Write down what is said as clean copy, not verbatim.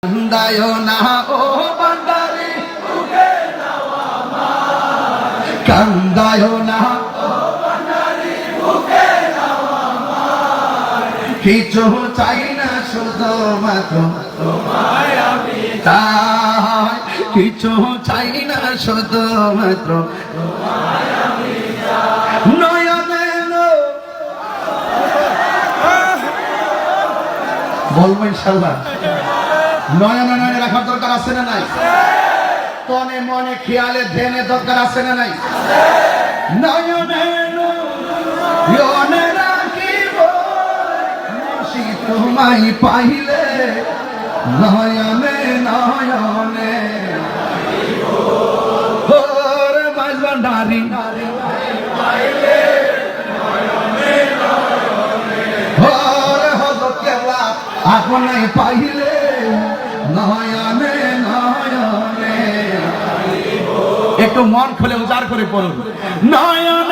কান্দায় না ও বান্দারি বুকে নাও আমার, কান্দায় না ও বান্দারি বুকে নাও আমার, কিছু চাই না শুধু মাত্র তোমায় আমি চাই, কিছু চাই না শুধু মাত্র তোমায় আমি চাই। নয়নে বলবো ইনশাআল্লাহ। নয়নে নয়নে রাখার দরকার আছে না নাই? তনে মনে খেয়ালে ধ্যানে দরকার আছে না নাই? নয়নে নয়নে রাখিব খুশি তোমায় পাইলে, নয়নে নয়নে ওরে বাজবান্ডারি পাইলে, ওরে হযরত কেবলা আপনায় পাইলে, নয়নে নয়নে। একটু মন খুলে উজাড় করে পড়ুন, নয়নে